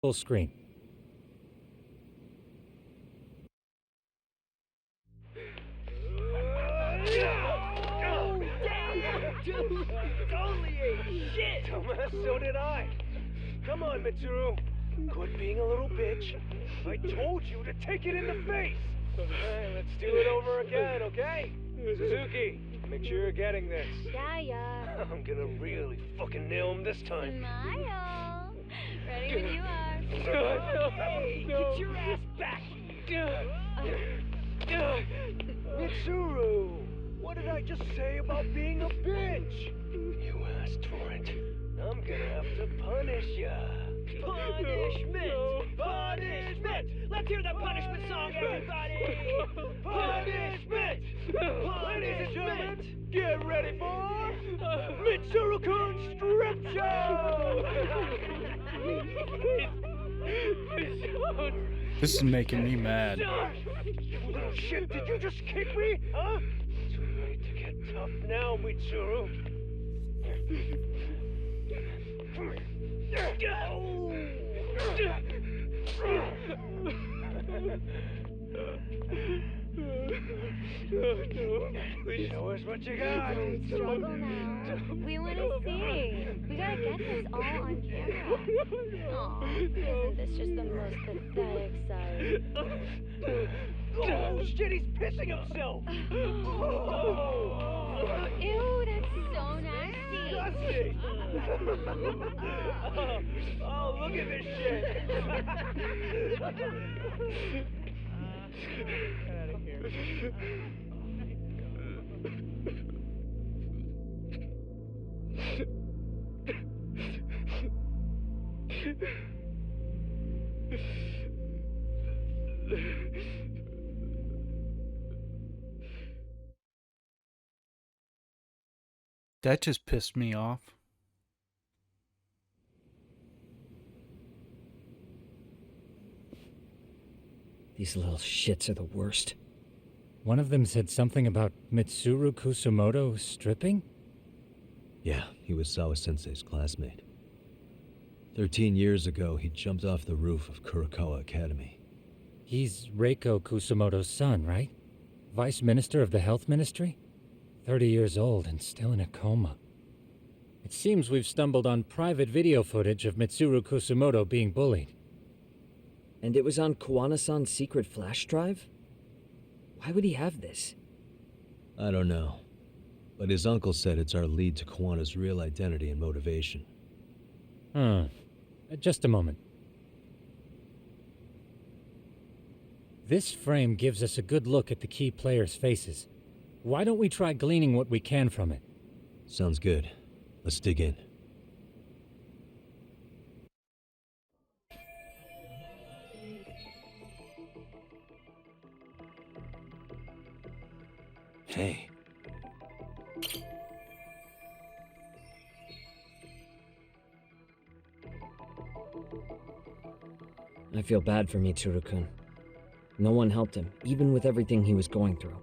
Full screen. Oh, damn, dude! Totally ate shit! Dumbass, so did I. Come on, Mitsuru. Quit being a little bitch. I told you to take it in the face. Alright, let's do it over again, okay? Suzuki, make sure you're getting this. Yeah. I'm gonna really fucking nail him this time. Smile. Ready when you are. Hey, get your ass back! Mitsuru! What did I just say about being a bitch? You asked for it. I'm gonna have to punish ya. Punishment! Punishment! Let's hear the punishment song, everybody! Punishment! Ladies and gentlemen, get ready for Mitsuru-kun Strip Show! This is making me mad. You little shit, did you just kick me? Huh? Too late to get tough now, Mitsuru. Show us what you got. Don't struggle now. We want to see. We gotta get this all on camera. Aw, isn't this just the most pathetic sight? Oh shit, he's pissing himself. Ew, that's so nasty. Disgusting. Oh, look at this shit. Get out of here. That just pissed me off. These little shits are the worst. One of them said something about Mitsuru Kusumoto stripping? Yeah, he was Sawa-sensei's classmate. 13 years ago, he jumped off the roof of Kurokawa Academy. He's Reiko Kusumoto's son, right? Vice Minister of the Health Ministry? 30 years old and still in a coma. It seems we've stumbled on private video footage of Mitsuru Kusumoto being bullied. And it was on Kawana-san's secret flash drive? Why would he have this? I don't know, but his uncle said it's our lead to Kawana's real identity and motivation. Just a moment. This frame gives us a good look at the key players' faces. Why don't we try gleaning what we can from it? Sounds good. Let's dig in. Hey. I feel bad for Mitsuru-kun. No one helped him, even with everything he was going through.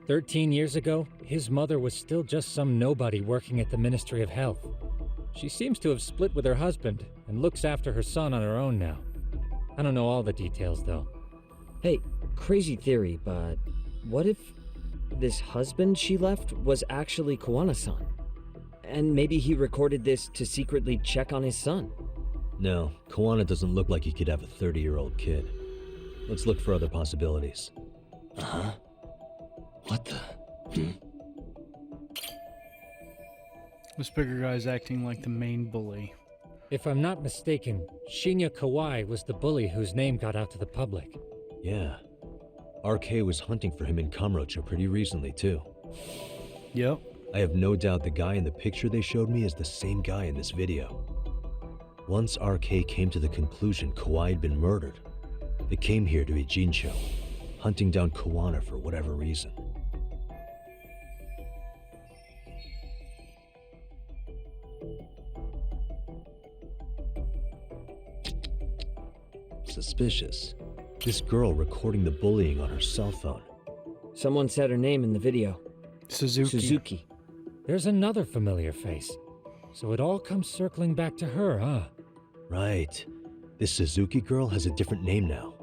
13 years ago, his mother was still just some nobody working at the Ministry of Health. She seems to have split with her husband and looks after her son on her own now. I don't know all the details, though. Hey, crazy theory, but what if this husband she left was actually Kawana-san? And maybe he recorded this to secretly check on his son? No, Kawana doesn't look like he could have a 30-year-old kid. Let's look for other possibilities. Uh-huh. What the? This bigger guy's acting like the main bully. If I'm not mistaken, Shinya Kawai was the bully whose name got out to the public. Yeah. RK was hunting for him in Kamurocho pretty recently, too. Yep. I have no doubt the guy in the picture they showed me is the same guy in this video. Once RK came to the conclusion Kawai had been murdered, they came here to Ijincho, hunting down Kawana for whatever reason. Suspicious. This girl recording the bullying on her cell phone. Someone said her name in the video. Suzuki. There's another familiar face. So it all comes circling back to her, huh? Right. This Suzuki girl has a different name now.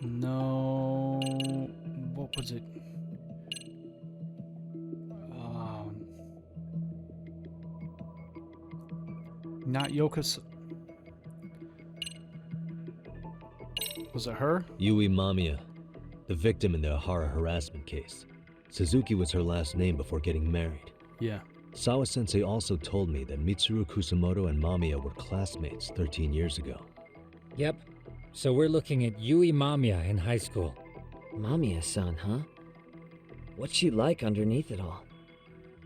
No. What was it? Not Yokas. Was it her? Yui Mamiya, the victim in the Ahara harassment case. Suzuki was her last name before getting married. Yeah. Sawa-sensei also told me that Mitsuru Kusamoto and Mamiya were classmates 13 years ago. Yep. So we're looking at Yui Mamiya in high school. Mamiya-san, huh? What's she like underneath it all?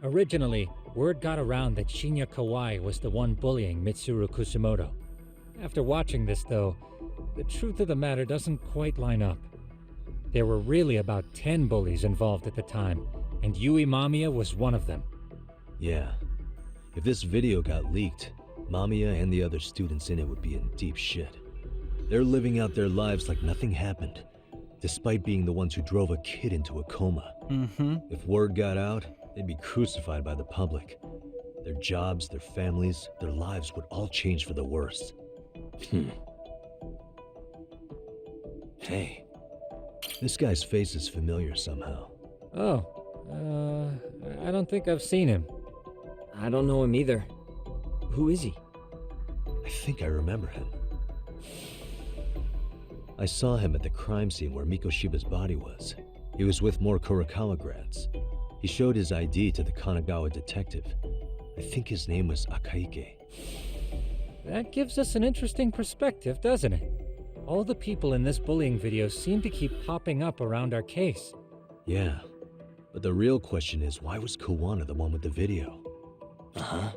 Originally, word got around that Shinya Kawai was the one bullying Mitsuru Kusamoto. After watching this, though, the truth of the matter doesn't quite line up. There were really about 10 bullies involved at the time, and Yui Mamiya was one of them. Yeah. If this video got leaked, Mamiya and the other students in it would be in deep shit. They're living out their lives like nothing happened, despite being the ones who drove a kid into a coma. If word got out, they'd be crucified by the public. Their jobs, their families, their lives would all change for the worse. Hey, this guy's face is familiar somehow. Oh, I don't think I've seen him. I don't know him either. Who is he? I think I remember him. I saw him at the crime scene where Mikoshiba's body was. He was with more Kurokawa grads. He showed his ID to the Kanagawa detective. I think his name was Akaike. That gives us an interesting perspective, doesn't it? All the people in this bullying video seem to keep popping up around our case. Yeah, but the real question is, why was Kawana the one with the video? Uh-huh.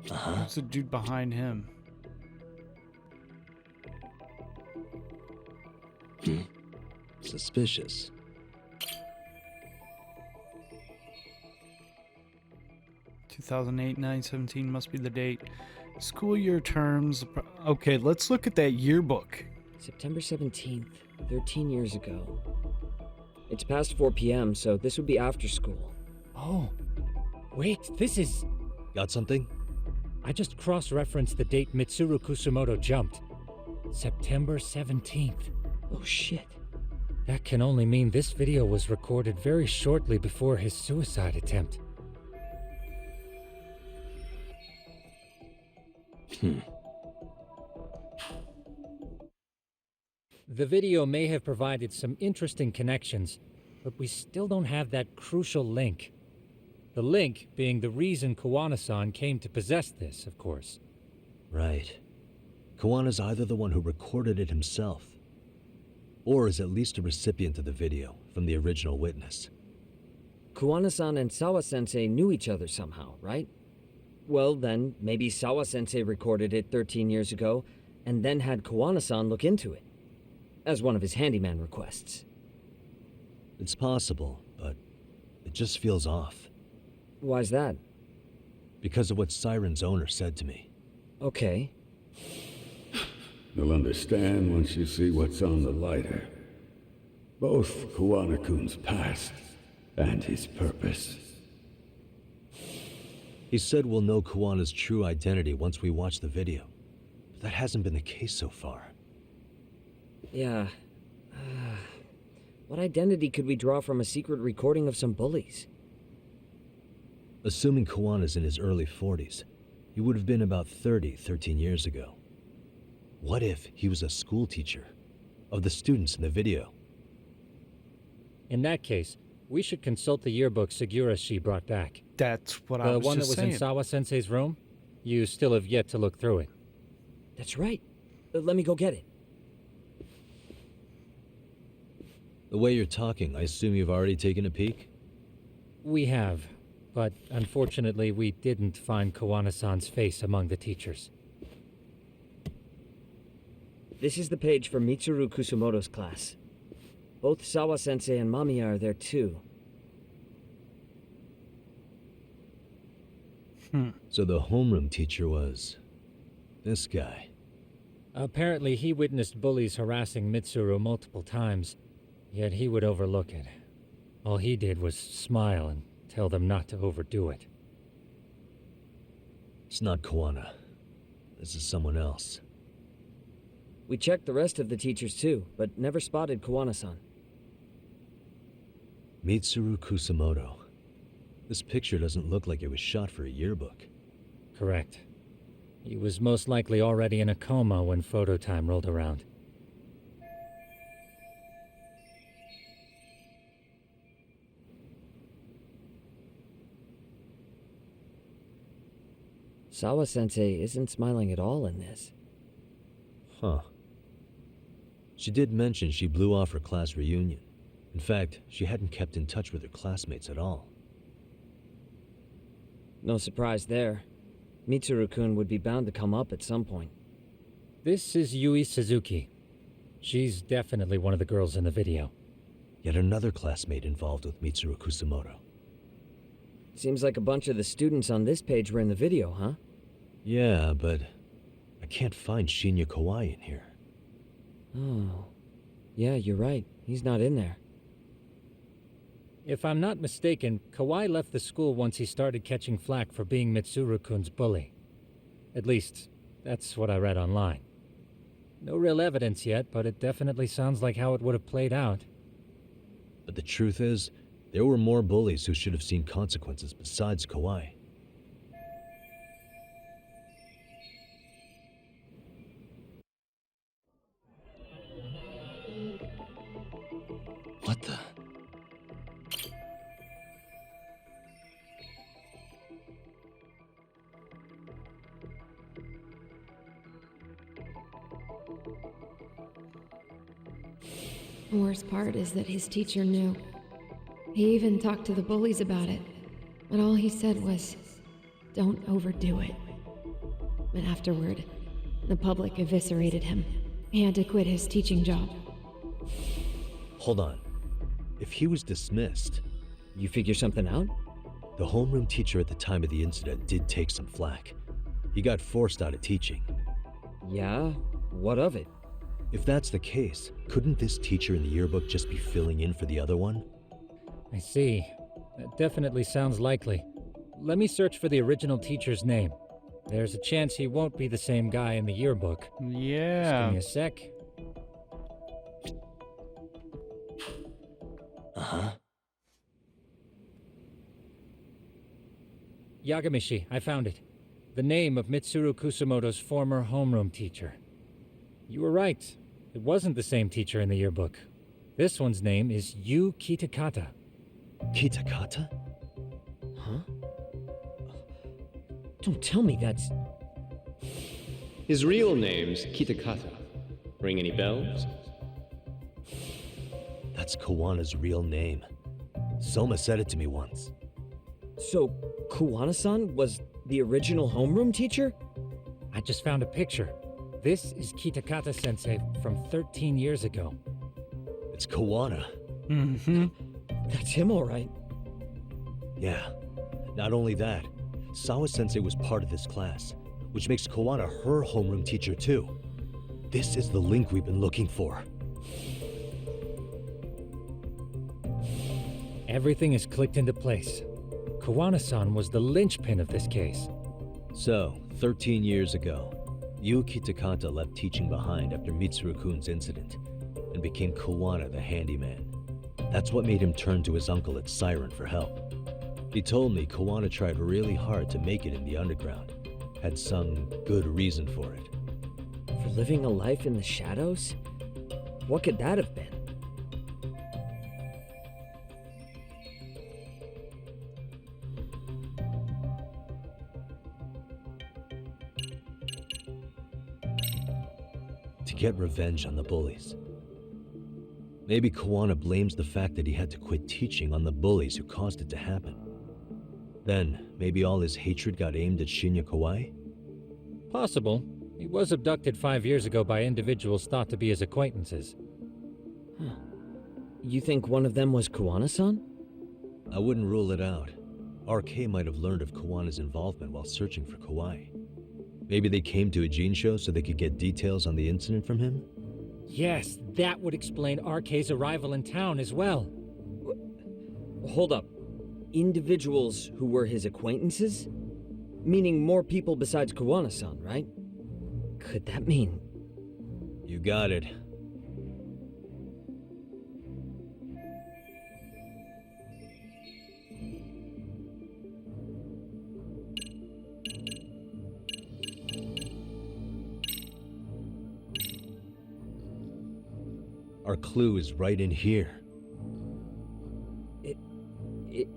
Who's the dude behind him? Suspicious. 2008, 9/17 must be the date. School year terms. Okay, let's look at that yearbook. September 17th, 13 years ago. It's past 4 p.m., so this would be after school. Oh, wait, this is... Got something? I just cross-referenced the date Mitsuru Kusamoto jumped. September 17th. Oh shit. That can only mean this video was recorded very shortly before his suicide attempt. The video may have provided some interesting connections, but we still don't have that crucial link. The link being the reason Kawana-san came to possess this, of course. Right. Kawana's either the one who recorded it himself, or is at least a recipient of the video from the original witness. Kawana-san and Sawa-sensei knew each other somehow, right? Well, then, maybe Sawa-sensei recorded it 13 years ago, and then had Kawana-san look into it, as one of his handyman requests. It's possible, but it just feels off. Why's that? Because of what Siren's owner said to me. Okay. You'll understand once you see what's on the lighter. Both Kawana-kun's past and his purpose. He said we'll know Kawana's true identity once we watch the video. But that hasn't been the case so far. Yeah. What identity could we draw from a secret recording of some bullies? Assuming Kawana's in his early 40s, he would have been about 30 13 years ago. What if he was a school teacher of the students in the video? In that case, we should consult the yearbook Segura-shi brought back. That's what I The was one that just was saying. in Sawa-sensei's room? You still have yet to look through it. That's right. Let me go get it. The way you're talking, I assume you've already taken a peek? We have. but unfortunately we didn't find Kawana-san's face among the teachers. This is the page for Mitsuru Kusumoto's class. Both Sawa-sensei and Mamiya are there too. So the homeroom teacher was this guy. Apparently he witnessed bullies harassing Mitsuru multiple times, yet he would overlook it. All he did was smile and tell them not to overdo it. It's not Kawana. This is someone else. We checked the rest of the teachers too, but never spotted Kawana-san. Mitsuru Kusumoto. This picture doesn't look like it was shot for a yearbook. Correct. He was most likely already in a coma when photo time rolled around. Sawa-sensei isn't smiling at all in this. Huh. She did mention she blew off her class reunion. In fact, she hadn't kept in touch with her classmates at all. No surprise there. Mitsuru-kun would be bound to come up at some point. This is Yui Suzuki. She's definitely one of the girls in the video. Yet another classmate involved with Mitsuru Kusumoto. Seems like a bunch of the students on this page were in the video, huh? Yeah, but I can't find Shinya Kawai in here. Oh. Yeah, you're right. He's not in there. If I'm not mistaken, Kawai left the school once he started catching flack for being Mitsuru-kun's bully. At least, that's what I read online. No real evidence yet, but it definitely sounds like how it would have played out. But the truth is, there were more bullies who should have seen consequences besides Kawai. What the? The worst part is that his teacher knew. He even talked to the bullies about it, but all he said was, "Don't overdo it." But afterward, the public eviscerated him. He had to quit his teaching job. Hold on. If he was dismissed, You figure something out? the homeroom teacher at the time of the incident did take some flack. He got forced out of teaching. Yeah? What of it? If that's the case, couldn't this teacher in the yearbook just be filling in for the other one? I see. That definitely sounds likely. Let me search for the original teacher's name. There's a chance he won't be the same guy in the yearbook. Just give Yeah. me a sec. Uh-huh. Yagamishi, I found it. The name of Mitsuru Kusumoto's former homeroom teacher. You were right. It wasn't the same teacher in the yearbook. This one's name is Yu Kitakata. Kitakata? Huh? Don't tell me that's... His real name's Kitakata. Ring any bells? That's Kawana's real name. Soma said it to me once. So, Kawana-san was the original homeroom teacher? I just found a picture. This is Kitakata-sensei from 13 years ago. It's Kawana. Mm-hmm. That's him, all right. Yeah. Not only that, Sawa-sensei was part of this class, which makes Kawana her homeroom teacher too. This is the link we've been looking for. Everything is clicked into place. Kawana-san was the linchpin of this case. So, 13 years ago, Yu Kitakata left teaching behind after Mitsuru-kun's incident and became Kawana the handyman. That's what made him turn to his uncle at Siren for help. He told me Kawana tried really hard to make it in the underground, had some good reason for it. For living a life in the shadows? What could that have been? To get revenge on the bullies. Maybe Kawana blames the fact that he had to quit teaching on the bullies who caused it to happen. Then, maybe all his hatred got aimed at Shinya Kawai? Possible. He was abducted 5 years ago by individuals thought to be his acquaintances. Huh. You think one of them was Kuwana-san? I wouldn't rule it out. RK might have learned of Kawana's involvement while searching for Kawai. Maybe they came to a Jinsho so they could get details on the incident from him? Yes, that would explain RK's arrival in town as well. Hold up. Individuals who were his acquaintances? Meaning more people besides Kuwana-san, right? Could that mean... You got it. Our clue is right in here.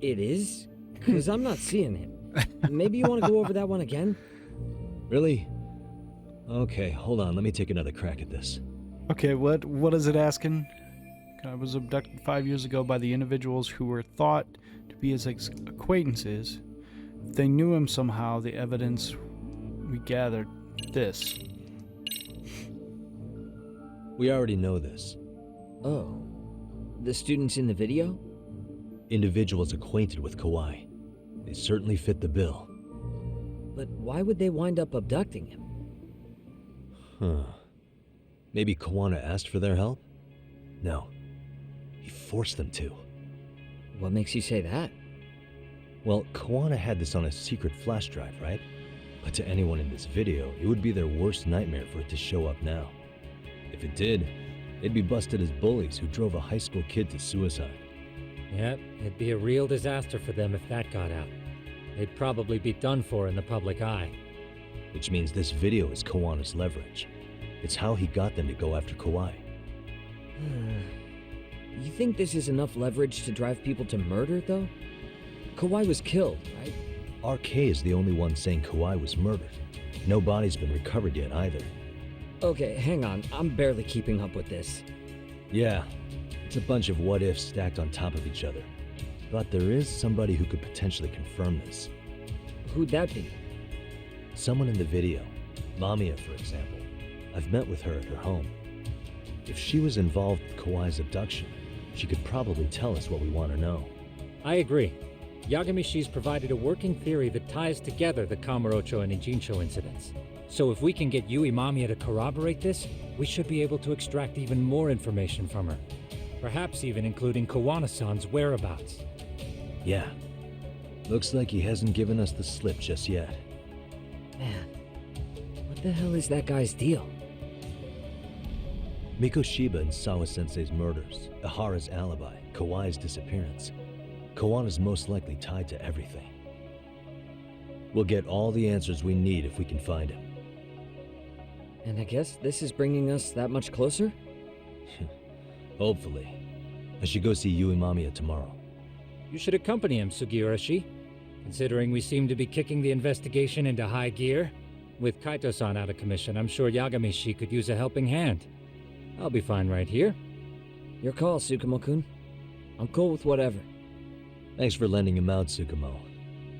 It is? Because I'm not seeing it. Maybe you want to go over that one again? Really? Okay, hold on. Let me take another crack at this. Okay, what is it asking? I was abducted 5 years ago by the individuals who were thought to be his acquaintances. If they knew him somehow, the evidence we gathered, this. We already know this. Oh. The students in the video? Individuals acquainted with Kawai. They certainly fit the bill. But why would they wind up abducting him? Huh. Maybe Kawana asked for their help? No. He forced them to. What makes you say that? Well, Kawana had this on a secret flash drive, right? But to anyone in this video, it would be their worst nightmare for it to show up now. If it did, they'd be busted as bullies who drove a high school kid to suicide. Yep, it'd be a real disaster for them if that got out. They'd probably be done for in the public eye. Which means this video is Kawana's leverage. It's how he got them to go after Kawai. You think this is enough leverage to drive people to murder, though? Kawai was killed, right? RK is the only one saying Kawai was murdered. No body's been recovered yet either. Okay, hang on. I'm barely keeping up with this. Yeah, it's a bunch of what-ifs stacked on top of each other. But there is somebody who could potentially confirm this. Who'd that be? Someone in the video. Mamiya, for example. I've met with her at her home. If she was involved with Kawai's abduction, she could probably tell us what we want to know. I agree. Yagamishi's provided a working theory that ties together the Kamurocho and Ijincho incidents. So if we can get Yui Mamiya to corroborate this, we should be able to extract even more information from her. Perhaps even including Kawana-san's whereabouts. Yeah. Looks like he hasn't given us the slip just yet. Man, what the hell is that guy's deal? Mikoshiba and Sawa-sensei's murders, Ihara's alibi, Kawai's disappearance. Kawana's most likely tied to everything. We'll get all the answers we need if we can find him. And I guess this is bringing us that much closer? Hopefully. I should go see Yui Mamiya tomorrow. You should accompany him, Sugiurashi. Considering we seem to be kicking the investigation into high gear. With Kaito-san out of commission, I'm sure Yagamishi could use a helping hand. I'll be fine right here. Your call, Tsukumo-kun. I'm cool with whatever. Thanks for lending him out, Tsukumo.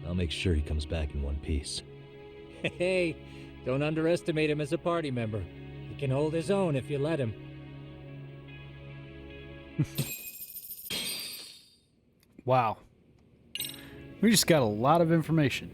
I'll make sure he comes back in one piece. Hey, don't underestimate him as a party member. He can hold his own if you let him. Wow. We just got a lot of information.